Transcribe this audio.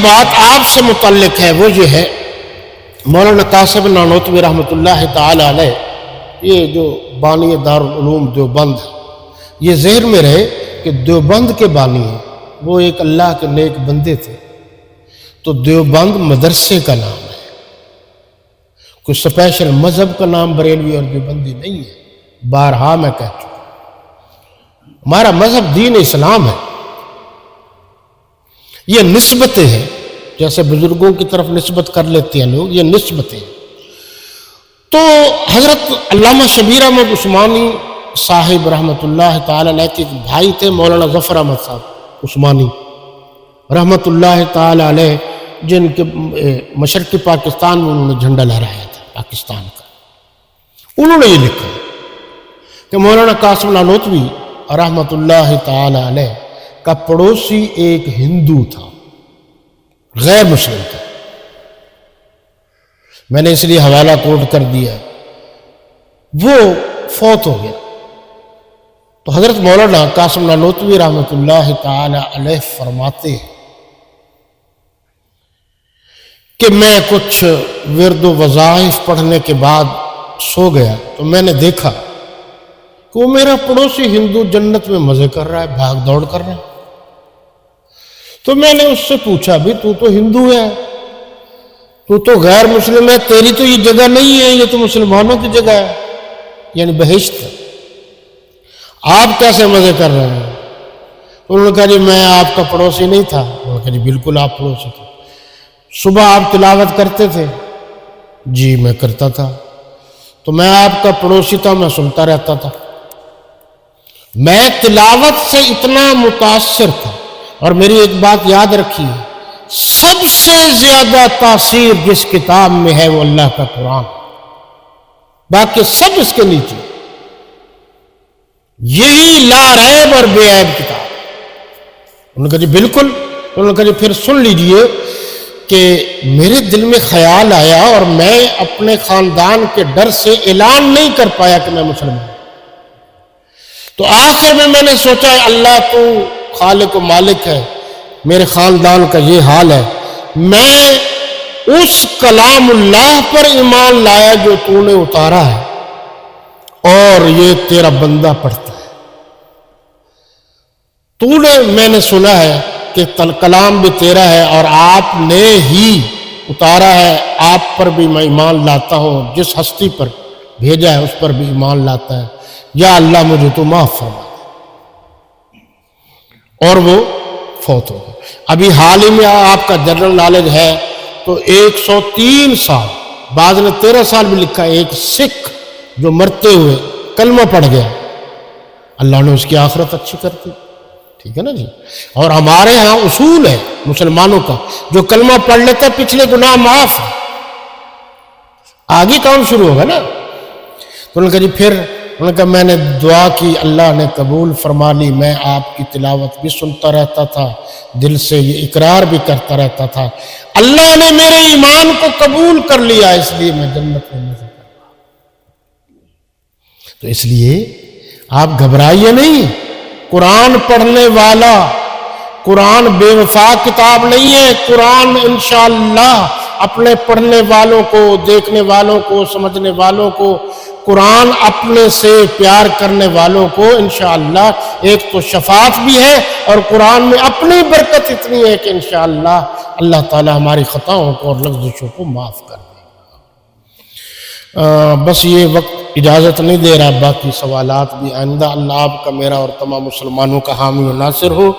بات آپ سے متعلق ہے، وہ یہ ہے، مولانا قاسم نانوتوی رحمۃ اللہ تعالی علیہ، یہ جو بانی دارالعلوم دیوبند ہے، یہ ذہن میں رہے کہ دیوبند کے بانی ہیں، وہ ایک اللہ کے نیک بندے تھے، تو دیوبند مدرسے کا نام ہے، کوئی سپیشل مذہب کا نام بریلوی اور دیوبندی نہیں ہے۔ بارہا میں کہہ چکا، ہمارا مذہب دین اسلام ہے، یہ نسبتیں ہیں، جیسے بزرگوں کی طرف نسبت کر لیتے ہیں لوگ، یہ نسبتیں۔ تو حضرت علامہ شبیر احمد عثمانی صاحب رحمۃ اللہ تعالی علیہ کے بھائی تھے مولانا ظفر احمد صاحب عثمانی رحمۃ اللہ تعالی علیہ، جن کے مشرقی پاکستان میں انہوں نے جھنڈا لہرایا تھا پاکستان کا۔ انہوں نے یہ لکھا کہ مولانا قاسم نانوتوی رحمۃ اللہ تعالی علیہ کا پڑوسی ایک ہندو تھا، غیر مسلم تھا۔ میں نے اس لیے حوالہ کوٹ کر دیا، وہ فوت ہو گیا۔ تو حضرت مولانا قاسم نانوتوی رحمۃ اللہ تعالی علیہ فرماتے ہیں کہ میں کچھ ورد و وظائف پڑھنے کے بعد سو گیا، تو میں نے دیکھا کہ وہ میرا پڑوسی ہندو جنت میں مزے کر رہا ہے، بھاگ دوڑ کر رہا ہے۔ تو میں نے اس سے پوچھا، بھی تو ہندو ہے، تو غیر مسلم ہے، تیری تو یہ جگہ نہیں ہے، یہ تو مسلمانوں کی جگہ ہے، یعنی بہشت ہے، آپ کیسے مزے کر رہے ہیں؟ انہوں نے کہا جی میں آپ کا پڑوسی نہیں تھا۔ انہوں نے کہا جی بالکل آپ پڑوسی تھے۔ صبح آپ تلاوت کرتے تھے؟ جی میں کرتا تھا۔ تو میں آپ کا پڑوسی تھا، میں سنتا رہتا تھا۔ میں تلاوت سے اتنا متاثر تھا، اور میری ایک بات یاد رکھیے، سب سے زیادہ تاثیر جس کتاب میں ہے وہ اللہ کا قرآن، باقی سب اس کے نیچے، یہی لا ریب اور بے عیب کتاب۔ انہوں نے کہا جی بالکل۔ انہوں نے کہا جی پھر سن لیجئے کہ میرے دل میں خیال آیا، اور میں اپنے خاندان کے ڈر سے اعلان نہیں کر پایا کہ میں مسلمان ہوں۔ تو آخر میں نے سوچا اللہ تو خالق و مالک ہے، میرے خاندان کا یہ حال ہے، میں اس کلام اللہ پر ایمان لایا جو تو نے اتارا ہے، اور یہ تیرا بندہ پڑھتا ہے۔ میں نے سنا ہے کہ کلام بھی تیرا ہے، اور آپ نے ہی اتارا ہے، آپ پر بھی میں ایمان لاتا ہوں، جس ہستی پر بھیجا ہے اس پر بھی ایمان لاتا ہے، یا اللہ مجھے تو معاف فرما۔ اور وہ فوت ہو گئے۔ ابھی حال ہی میں آپ کا جنرل نالج ہے تو 103 سال، بعض نے 13 سال بھی لکھا، ایک سکھ جو مرتے ہوئے کلمہ پڑھ گیا، اللہ نے اس کی آخرت اچھی کر دی، ٹھیک ہے نا جی۔ اور ہمارے ہاں اصول ہے مسلمانوں کا، جو کلمہ پڑھ لیتا ہے پچھلے گناہ معاف، آگے کام شروع ہوگا نا۔ تو انہوں نے کہا جی پھر انہوں نے کہا میں نے دعا کی، اللہ نے قبول فرما لی، میں آپ کی تلاوت بھی سنتا رہتا تھا، دل سے یہ اقرار بھی کرتا رہتا تھا، اللہ نے میرے ایمان کو قبول کر لیا، اس لیے میں جنت میں مزے کر رہا ہوں۔ تو اس لیے آپ گھبرائیے نہیں، قرآن پڑھنے والا، قرآن بے وفا کتاب نہیں ہے، قرآن انشاءاللہ اپنے پڑھنے والوں کو، دیکھنے والوں کو، سمجھنے والوں کو، قرآن اپنے سے پیار کرنے والوں کو انشاءاللہ ایک تو شفاعت بھی ہے، اور قرآن میں اپنی برکت اتنی ہے کہ انشاءاللہ اللہ تعالی ہماری خطاؤں کو اور لغزشوں کو معاف کر دے گا۔ بس یہ وقت اجازت نہیں دے رہا، باقی سوالات بھی آئندہ۔ اللہ آپ کا، میرا اور تمام مسلمانوں کا حامی و ناصر ہو۔